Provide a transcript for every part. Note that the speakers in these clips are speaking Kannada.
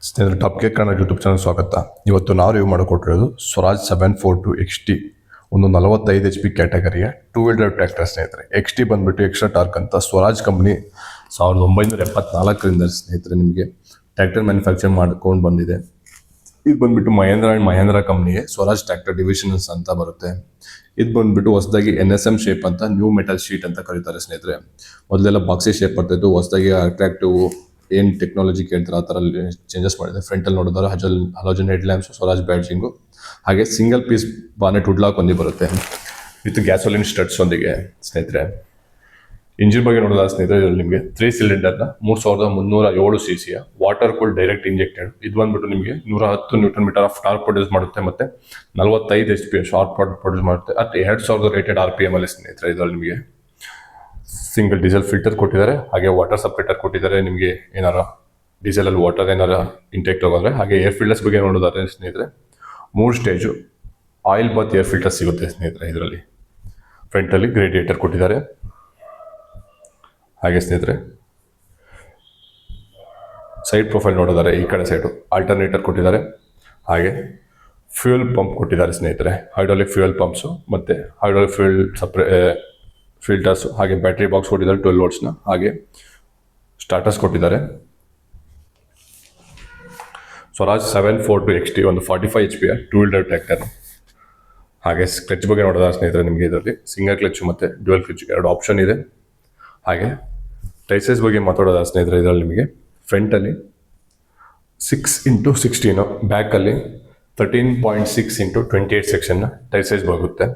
ಸ್ನೇಹಿತರೆ, top cake Kannada YouTube channel ಸ್ವಾಗತ. ಇವತ್ತು ನಾವು ರಿವ್ಯೂ ಮಾಡಿಕೊಟ್ಟಿರೋದು ಸ್ವರಾಜ್ 742 XT, ಒಂದು 45 HP ಕ್ಯಾಟಗರಿಯ ಟೂ ವೀಲರ್ ಡ್ರೈವ್ ಟ್ರ್ಯಾಕ್ಟರ್. ಸ್ನೇಹಿತರೆ, XT ಬಂದ್ಬಿಟ್ಟು ಎಕ್ಸ್ಟ್ರಾ ಟಾರ್ಕ್ ಅಂತ ಸ್ವರಾಜ್ ಕಂಪ್ನಿ 1974 ಸ್ನೇಹಿತರೆ ನಿಮಗೆ ಟ್ರ್ಯಾಕ್ಟರ್ ಮ್ಯಾನುಫ್ಯಾಕ್ಚರ್ ಮಾಡ್ಕೊಂಡು ಬಂದಿದೆ. ಇದು ಬಂದ್ಬಿಟ್ಟು ಮಹೇಂದ್ರ ಕಂಪ್ನಿಗೆ ಸ್ವರಾಜ್ ಟ್ರ್ಯಾಕ್ಟರ್ ಡಿವಿಷನ್ಸ್ ಅಂತ ಬರುತ್ತೆ. ಇದು ಬಂದ್ಬಿಟ್ಟು ಹೊಸದಾಗಿ NSM ಶೇಪ್ ಅಂತ ನ್ಯೂ ಮೆಟಲ್ ಶೀಟ್ ಅಂತ ಕರೀತಾರೆ. ಸ್ನೇಹಿತರೆ, ಮೊದಲೆಲ್ಲ ಬಾಕ್ಸಿ ಶೇಪ್ ಬರ್ತಾಯಿತ್ತು. ಹೊಸದಾಗಿ ಅಟ್ರಾಕ್ಟಿವ್ ಏನು ಟೆಕ್ನಾಲಜಿ ಕೇಳ್ತಾರೆ ಆ ಥರ ಚೇಂಜಸ್ ಮಾಡಿದೆ. ಫ್ರಂಟಲ್ಲಿ ನೋಡಿದ್ರೆ ಹಲೋಜನ್ ಹೆಡ್ ಲ್ಯಾಂಪ್ಸ್, ಸ್ವರಾಜ್ ಬ್ಯಾಡ್ಜಿಂಗು, ಹಾಗೆ ಸಿಂಗಲ್ ಪೀಸ್ ಬಾನೆಟ್ ವುಡ್ಲಾಕ್ ಒಂದೇ ಬರುತ್ತೆ ವಿತ್ ಗ್ಯಾಸೋಲಿನ್ ಸ್ಟಡ್ಸ್ ಒಂದಿಗೆ. ಸ್ನೇಹಿತರೆ, ಇಂಜಿನ್ ಬಗ್ಗೆ ನೋಡಿದ ಸ್ನೇಹಿತರೆ, ಇದರಲ್ಲಿ ನಿಮಗೆ 3 ಸಿಲಿಂಡರ್ನ 3307 cc water cool direct injected. ಇದು ಬಂದ್ಬಿಟ್ಟು ನಿಮಗೆ 110 Nm ಆಫ್ ಟಾರ್ಕ್ ಪ್ರೊಡ್ಯೂಸ್ ಮಾಡುತ್ತೆ, ಮತ್ತೆ 45 HP ಶಾರ್ಟ್ ಪ್ರೊಡ್ಯೂಸ್ ಮಾಡುತ್ತೆ. ಅಟ್ 2000 ರೇಟೆಡ್ RPM ಅಲ್ಲಿ. ಸ್ನೇಹಿತರೆ, ಇದರಲ್ಲಿ ನಿಮಗೆ ಸಿಂಗಲ್ ಡೀಸೆಲ್ ಫಿಲ್ಟರ್ ಕೊಟ್ಟಿದ್ದಾರೆ, ಹಾಗೆ ವಾಟರ್ ಸಪ್ರೇಟರ್ ಕೊಟ್ಟಿದ್ದಾರೆ. ನಿಮಗೆ ಏನಾರ ಡೀಸೆಲಲ್ಲಿ ವಾಟರ್ ಏನಾರ ಇಂಟೇಕ್ ತಗೊಂಡ್ರೆ. ಹಾಗೆ ಏರ್ ಫಿಲ್ಟರ್ಸ್ ಬಗ್ಗೆ ನೋಡೋದಾದ್ರೆ ಸ್ನೇಹಿತರೆ, 3 stage oil bath air filter ಸಿಗುತ್ತೆ. ಸ್ನೇಹಿತರೆ, ಇದರಲ್ಲಿ ಫ್ರಂಟಲ್ಲಿ ಗ್ರೇಡಿಯೇಟರ್ ಕೊಟ್ಟಿದ್ದಾರೆ. ಹಾಗೆ ಸ್ನೇಹಿತರೆ, ಸೈಡ್ ಪ್ರೊಫೈಲ್ ನೋಡೋದಾರೆ ಈ ಕಡೆ ಸೈಡು ಆಲ್ಟರ್ನೇಟರ್ ಕೊಟ್ಟಿದ್ದಾರೆ. ಹಾಗೆ ಫ್ಯೂಯಲ್ ಪಂಪ್ ಕೊಟ್ಟಿದ್ದಾರೆ. ಸ್ನೇಹಿತರೆ, ಹೈಡ್ರಾಲಿಕ್ ಫ್ಯೂಯಲ್ ಪಂಪ್ಸು ಮತ್ತು ಹೈಡ್ರಾಲಿಕ್ ಫ್ಯೂಯಲ್ ಫಿಲ್ಟರ್ಸು, ಹಾಗೆ ಬ್ಯಾಟ್ರಿ ಬಾಕ್ಸ್ ಕೊಟ್ಟಿದ್ದಾರೆ 12 volts. ಹಾಗೆ ಸ್ಟಾರ್ಟರ್ಸ್ ಕೊಟ್ಟಿದ್ದಾರೆ. ಸ್ವರಾಜ್ 742 XT ಒಂದು 45 HP ಟೂ ವೀಲರ್ ಟ್ರ್ಯಾಕ್ಟರ್. ಹಾಗೆ ಕ್ಲಚ್ ಬಗ್ಗೆ ನೋಡೋದಾದ್ರೆ ಸ್ನೇಹಿತರೆ, ನಿಮಗೆ ಇದರಲ್ಲಿ ಸಿಂಗಲ್ ಕ್ಲಚ್ ಮತ್ತು ಡ್ಯುಯಲ್ ಕ್ಲಚ್ 2 ಆಪ್ಷನ್ ಇದೆ. ಹಾಗೆ ಟೈಸೈಸ್ ಬಗ್ಗೆ ಮಾತಾಡೋದಾದ್ರೆ ಸ್ನೇಹಿತರೆ, ಇದರಲ್ಲಿ ನಿಮಗೆ ಫ್ರಂಟಲ್ಲಿ 6x16, ಬ್ಯಾಕಲ್ಲಿ 13.6x28 ಸೆಕ್ಷನ್ನ ಟೈಸೈಸ್ ಬರುತ್ತೆ.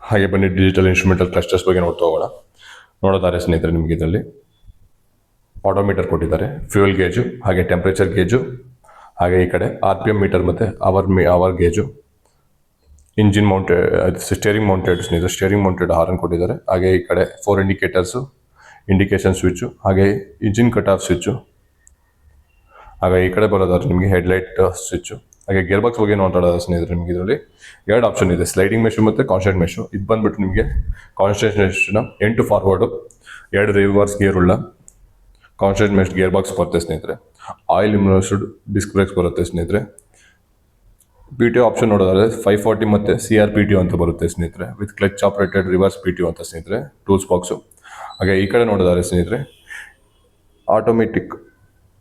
ಹಾಗೆ ಬನ್ನಿ ಡಿಜಿಟಲ್ ಇನ್ಸ್ಟ್ರೂಮೆಂಟಲ್ ಕ್ಲಸ್ಟರ್ಸ್ ಬಗ್ಗೆ ನೋಡೋದಾರೆ ಸ್ನೇಹಿತರೆ, ನಿಮಗೆ ಇದರಲ್ಲಿ ಆಡೋಮೀಟರ್ ಕೊಟ್ಟಿದ್ದಾರೆ, ಫ್ಯೂಯಲ್ ಗೇಜು, ಹಾಗೆ ಟೆಂಪ್ರೇಚರ್ ಗೇಜು, ಹಾಗೆ ಈ ಕಡೆ RPM ಮೀಟರ್ ಮತ್ತು hour gauge, engine mounted steering mounted ಸ್ನೇಹಿತರೆ, ಸ್ಟೇರಿಂಗ್ ಮೌಂಟೆಡ್ ಹಾರನ್ ಕೊಟ್ಟಿದ್ದಾರೆ. ಹಾಗೆ ಈ ಕಡೆ 4 ಇಂಡಿಕೇಟರ್ಸು, ಇಂಡಿಕೇಶನ್ ಸ್ವಿಚ್ಚು, ಹಾಗೆ ಇಂಜಿನ್ ಕಟ್ ಆಫ್ ಸ್ವಿಚ್ಚು. ಹಾಗೆ ಈ ಕಡೆ ಬರೋದಾದ್ರೆ ನಿಮಗೆ ಹೆಡ್ಲೈಟ್ ಸ್ವಿಚ್ಚು. ಹಾಗೆ ಗೇರ್ ಬಾಕ್ಸ್ ಬಗ್ಗೆ ನೋಡೋದಾದ್ರೆ ಸ್ನೇಹಿತರೆ, ನಿಮಗೆ ಇದರಲ್ಲಿ 2 ಆಪ್ಷನ್ ಇದೆ, ಸ್ಲೈಡಿಂಗ್ ಮೆಶು ಮತ್ತು ಕಾನ್ಸ್ಟೆಂಟ್ ಮೆಶು. ಇದು ಬಂದ್ಬಿಟ್ಟು ನಿಮಗೆ ಕಾನ್ಸ್ಟೆಂಟ್ ಮೆಶ್ನ 8 ಫಾರ್ವರ್ಡು 2 ರಿವರ್ಸ್ ಗೇರ್ ಉಳ್ಳ ಕಾನ್ಸ್ಟೆಂಟ್ ಮೆಶ್ ಗೇರ್ ಬಾಕ್ಸ್ ಬರುತ್ತೆ. ಸ್ನೇಹಿತರೆ, ಆಯಿಲ್ ಇಮ್ಯುಲೇಟೆಡ್ ಡಿಸ್ಕ್ ಬ್ರೇಕ್ಸ್ ಬರುತ್ತೆ. ಸ್ನೇಹಿತರೆ, PTO ಆಪ್ಷನ್ ನೋಡೋದಾದ್ರೆ 540 ಮತ್ತು CRPTO ಅಂತ ಬರುತ್ತೆ. ಸ್ನೇಹಿತರೆ, with clutch operated reverse PTO ಅಂತ. ಸ್ನೇಹಿತರೆ, ಟೂಲ್ಸ್ ಬಾಕ್ಸು. ಹಾಗೆ ಈ ಕಡೆ ನೋಡೋದಾದ್ರೆ ಸ್ನೇಹಿತರೆ, ಆಟೋಮೆಟಿಕ್.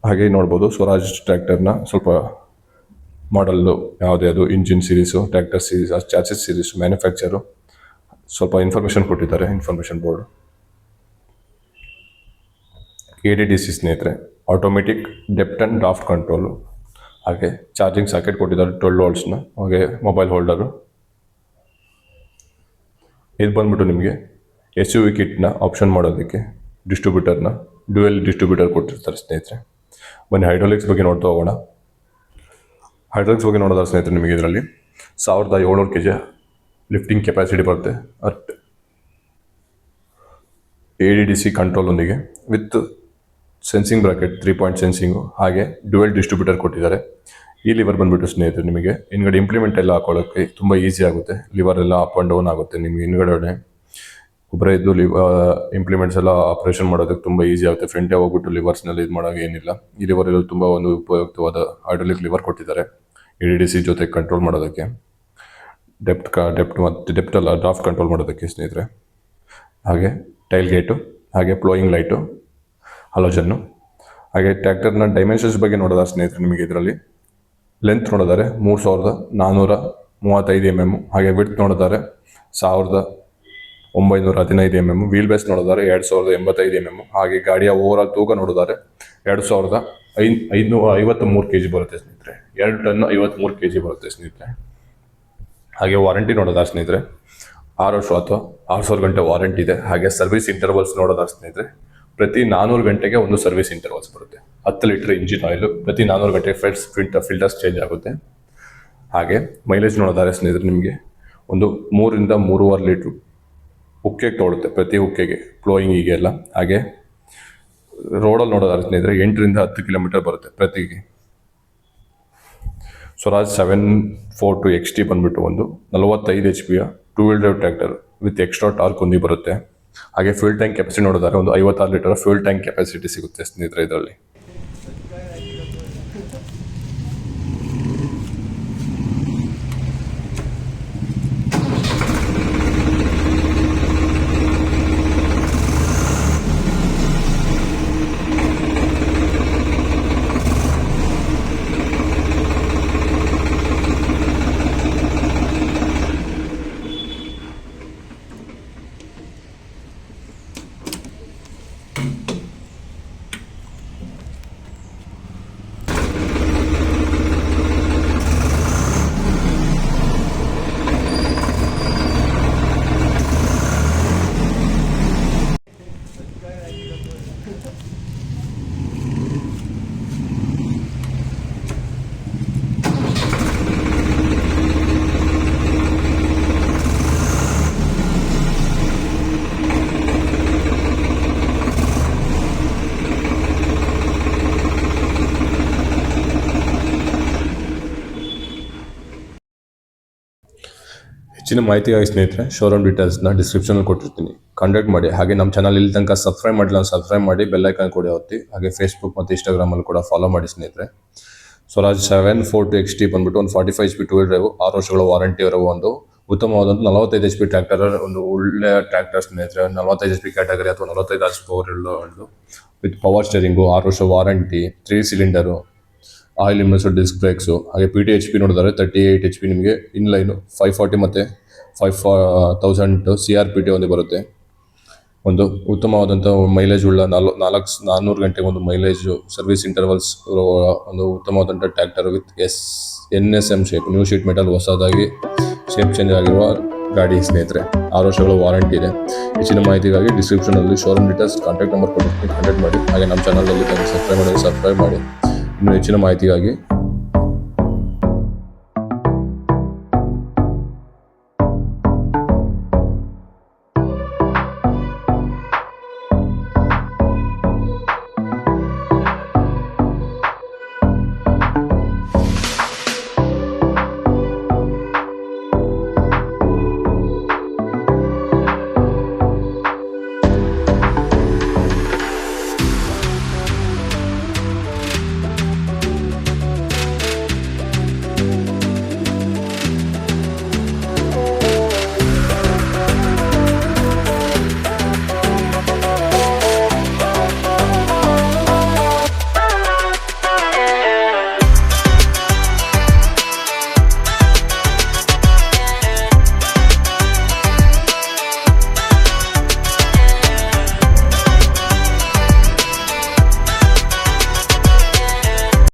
ಹಾಗೆ ನೋಡ್ಬೋದು ಸ್ವರಾಜ್ ಟ್ರ್ಯಾಕ್ಟರ್ನ ಸ್ವಲ್ಪ ಮಾಡಲ್ಲು ಯಾವುದೇ ಅದು engine series, tractor series, chassis series, manufacture, ಸ್ವಲ್ಪ ಇನ್ಫಾರ್ಮೇಷನ್ ಕೊಟ್ಟಿದ್ದಾರೆ, ಇನ್ಫಾರ್ಮೇಷನ್ ಬೋರ್ಡು. ADDC ಸ್ನೇಹಿತರೆ, automatic depth and draft control. ಹಾಗೆ ಚಾರ್ಜಿಂಗ್ ಸಾಕೆಟ್ ಕೊಟ್ಟಿದ್ದಾರೆ 12 volts. ಹಾಗೆ ಮೊಬೈಲ್ ಹೋಲ್ಡರು. ಇದು ಬಂದ್ಬಿಟ್ಟು ನಿಮಗೆ SUV ಕಿಟ್ನ ಆಪ್ಷನ್ ಮಾಡೋದಕ್ಕೆ ಡಿಸ್ಟ್ರಿಬ್ಯೂಟರ್ನ ಡ್ಯುಯಲ್ ಡಿಸ್ಟ್ರಿಬ್ಯೂಟರ್ ಕೊಟ್ಟಿರ್ತಾರೆ. ಸ್ನೇಹಿತರೆ, ಬನ್ನಿ ಹೈಡ್ರಾಲಿಕ್ಸ್ ಬಗ್ಗೆ ನೋಡ್ತಾ ಹೋಗೋಣ. ಹೈಡ್ರಾಲಿಕ್ಸ್ ಬಗ್ಗೆ ನೋಡೋದಾದ್ರೆ ಸ್ನೇಹಿತರೆ, ನಿಮಗೆ ಇದರಲ್ಲಿ 1700 kg ಲಿಫ್ಟಿಂಗ್ ಕೆಪಾಸಿಟಿ ಬರುತ್ತೆ. ಅಟ್ ADDC ಕಂಟ್ರೋಲ್ ಒಂದಿಗೆ ವಿತ್ ಸೆನ್ಸಿಂಗ್ ಬ್ರಾಕೆಟ್ 3 point ಸೆನ್ಸಿಂಗು. ಹಾಗೆ ಡ್ಯುಯಲ್ ಡಿಸ್ಟ್ರಿಬ್ಯೂಟರ್ ಕೊಟ್ಟಿದ್ದಾರೆ. ಈ ಲಿವರ್ ಬಂದ್ಬಿಟ್ಟು ಸ್ನೇಹಿತರೆ, ನಿಮಗೆ ಹಿಂದ್ಗಡೆ ಇಂಪ್ಲಿಮೆಂಟ್ ಎಲ್ಲ ಹಾಕೊಳ್ಳೋಕ್ಕೆ ತುಂಬ ಈಸಿ ಆಗುತ್ತೆ. ಲಿವರ್ ಎಲ್ಲ ಅಪ್ ಆ್ಯಂಡ್ ಡೌನ್ ಆಗುತ್ತೆ. ನಿಮಗೆ ಹಿಂದ್ಗಡೆ ಒಬ್ಬರೇ ಇದ್ದು ಇಂಪ್ಲಿಮೆಂಟ್ಸ್ ಎಲ್ಲ ಆಪರೇಷನ್ ಮಾಡೋದಕ್ಕೆ ತುಂಬ ಈಸಿ ಆಗುತ್ತೆ. ಫ್ರಂಟೇ ಹೋಗ್ಬಿಟ್ಟು ಲಿವರ್ಸ್ನಲ್ಲಿ ಇದು ಮಾಡೋಕೆ ಏನಿಲ್ಲ. ಈ ಲಿವರ್ ಇದು ತುಂಬ ಒಂದು ಉಪಯುಕ್ತವಾದ ಹೈಡ್ರಾಲಿಕ್ ಲಿವರ್ ಕೊಟ್ಟಿದ್ದಾರೆ ADDC ಜೊತೆ ಕಂಟ್ರೋಲ್ ಮಾಡೋದಕ್ಕೆ, ಡೆಪ್ತ್ ಅಲ್ಲ ಡ್ರಾಫ್ಟ್ ಕಂಟ್ರೋಲ್ ಮಾಡೋದಕ್ಕೆ. ಸ್ನೇಹಿತರೆ, ಹಾಗೆ ಟೈಲ್ ಗೇಟು, ಹಾಗೆ ಪ್ಲೋಯಿಂಗ್ ಲೈಟು, ಹಲೋಜನ್ನು. ಹಾಗೆ ಟ್ರ್ಯಾಕ್ಟರ್ನ ಡೈಮೆನ್ಷನ್ಸ್ ಬಗ್ಗೆ ನೋಡೋದಾದ್ರೆ ಸ್ನೇಹಿತರೆ, ನಿಮಗೆ ಇದರಲ್ಲಿ ಲೆಂತ್ ನೋಡೋದಾರೆ 3435 mm. ಹಾಗೆ ವಿಡ್ತ್ ನೋಡೋದಾರೆ 1915 mm. ವೀಲ್ ಬೇಸ್ ನೋಡೋದಾರೆ 2085 mm. ಹಾಗೆ ಗಾಡಿಯ ಓವರಾಲ್ ತೂಕ ನೋಡೋದಾರೆ 2553 kg ಬರುತ್ತೆ. ಸ್ನೇಹಿತರೆ, 2 ಟನ್ 53 kg ಬರುತ್ತೆ. ಸ್ನೇಹಿತರೆ, ಹಾಗೆ ವಾರಂಟಿ ನೋಡೋದಾರೆ ಸ್ನೇಹಿತರೆ, 6 ವರ್ಷ ಅಥವಾ 6000 ಗಂಟೆ ವಾರಂಟಿ ಇದೆ. ಹಾಗೆ ಸರ್ವಿಸ್ ಇಂಟರ್ವಲ್ಸ್ ನೋಡೋದಾರೆ ಸ್ನೇಹಿತರೆ, ಪ್ರತಿ 400 ಗಂಟೆಗೆ ಒಂದು ಸರ್ವಿಸ್ ಇಂಟರ್ವಲ್ಸ್ ಬರುತ್ತೆ. 10 ಲೀಟರ್ ಇಂಜಿನ್ ಆಯಿಲು ಪ್ರತಿ 400 ಗಂಟೆಗೆ ಫಿಲ್ಟರ್ಸ್ ಚೇಂಜ್ ಆಗುತ್ತೆ. ಹಾಗೆ ಮೈಲೇಜ್ ನೋಡೋದಾರೆ ಸ್ನೇಹಿತರೆ, ನಿಮಗೆ ಒಂದು 3 ರಿಂದ 3.5 ಲೀಟ್ರು ಉಕ್ಕೆಗೆ ತೊಗೊಳುತ್ತೆ, ಪ್ರತಿ ಉಕ್ಕೆಗೆ, ಫ್ಲೋಯಿಂಗಿಗೆಲ್ಲ. ಹಾಗೆ ರೋಡಲ್ಲಿ ನೋಡೋದಾದ್ರೆ ಸ್ನೇಹಿತರೆ 8 ರಿಂದ 10 ಕಿಲೋಮೀಟರ್ ಬರುತ್ತೆ ಪ್ರತಿಗೆ. ಸ್ವರಾಜ್ 742 XT ಬಂದ್ಬಿಟ್ಟು ಒಂದು 45 HP two wheel drive tractor with extra torque ಒಂದಿ ಬರುತ್ತೆ. ಹಾಗೆ ಫ್ಯೂಲ್ ಟ್ಯಾಂಕ್ ಕೆಪಾಸಿಟಿ ನೋಡಿದರೆ ಒಂದು 56 ಲೀಟರ್ ಫ್ಯೂಲ್ ಟ್ಯಾಂಕ್ ಕೆಪಾಸಿಟಿ ಸಿಗುತ್ತೆ ಸ್ನೇಹಿತರೆ ಇದರಲ್ಲಿ. ಹೆಚ್ಚಿನ ಮಾಹಿತಿಗಾಗಿ ಸ್ನೇಹಿತರೆ ಶೋರೂಮ್ ಡೀಟೇಲ್ಸ್ನ ಡಿಸ್ಕ್ರಿಪ್ಷನಲ್ಲಿ ಕೊಟ್ಟಿರ್ತೀನಿ, ಕಾಂಟ್ಯಾಕ್ಟ್ ಮಾಡಿ. ಹಾಗೆ ನಮ್ಮ ಚಾನಲ್ ಇಲ್ಲಿ ತನಕ ಸಬ್ಸ್ಕ್ರೈಬ್ ಮಾಡಿಲ್ಲ ಸಬ್ಸ್ಕ್ರೈಬ್ ಮಾಡಿ, ಬೆಲ್ಲೈಕನ್ ಕೂಡ ಒತ್ತಿ. ಹಾಗೆ ಫೇಸ್ಬುಕ್ ಮತ್ತು ಇನ್ಸ್ಟಾಗ್ರಾಮಲ್ಲಿ ಕೂಡ ಫಾಲೋ ಮಾಡಿ ಸ್ನೇಹಿತರೆ. ಸ್ವರಾಜ್ 742 XT ಬಂದ್ಬಿಟ್ಟು ಒಂದು 45 HP ಟೂ ವೀಲ್ ಡ್ರೈವ್, 6 ವರ್ಷಗಳ ವಾರಂಟಿ ಇರೋ ಒಂದು ಉತ್ತಮವಾದಂಥ 45 HP ಟ್ರ್ಯಾಕ್ಟರ್, ಒಂದು ಒಳ್ಳೆಯ ಟ್ರ್ಯಾಕ್ಟರ್ ಸ್ನೇಹಿತರೆ. 45 HP ಕ್ಯಾಟಗರಿ ಅಥವಾ 45 horse ಪವರ್ ಇರೋದು ವಿತ್ ಪವರ್ ಸ್ಟೇರಿಂಗು, 6 ವರ್ಷ warranty, 3 cylinder, oil immersed disc brakes. ಹಾಗೆ PT HP ನೋಡಿದರೆ 38 HP ನಿಮಗೆ ಇನ್ಲೈನು 540 ಮತ್ತು 5000 CRPT ಒಂದು ಬರುತ್ತೆ. ಒಂದು ಉತ್ತಮವಾದಂಥ ಮೈಲೇಜ್ ಉಳ್ಳ 400 ಗಂಟೆ ಒಂದು ಮೈಲೇಜು, ಸರ್ವಿಸ್ ಇಂಟರ್ವಲ್ಸ್ ಒಂದು ಉತ್ತಮವಾದಂಥ tractor with NSM shape, new sheet metal, ಹೊಸದಾಗಿ ಶೇಪ್ ಚೇಂಜ್ ಆಗಿರುವ ಗಾಡಿ ಸ್ನೇಹಿತರೆ. 6 ವರ್ಷಗಳ ವಾರಂಟಿ ಇದೆ. ಹೆಚ್ಚಿನ ಮಾಹಿತಿಗಾಗಿ ಡಿಸ್ಕ್ರಿಪ್ಷನಲ್ಲಿ ಶೋರೂಮ್ ಡೀಟೇಲ್ಸ್, ಕಾಂಟ್ಯಾಕ್ಟ್ ನಂಬರ್ ಕೊಟ್ಟಿರ್ತೀನಿ, ಕಾಂಟ್ಯಾಕ್ಟ್ ಮಾಡಿ. ಹಾಗೆ ನಮ್ಮ ಚಾನಲಲ್ಲಿ ಸಬ್ಸ್ಕ್ರೈಬ್ ಮಾಡಿ. ಇನ್ನೂ ಹೆಚ್ಚಿನ ಮಾಹಿತಿಗಾಗಿ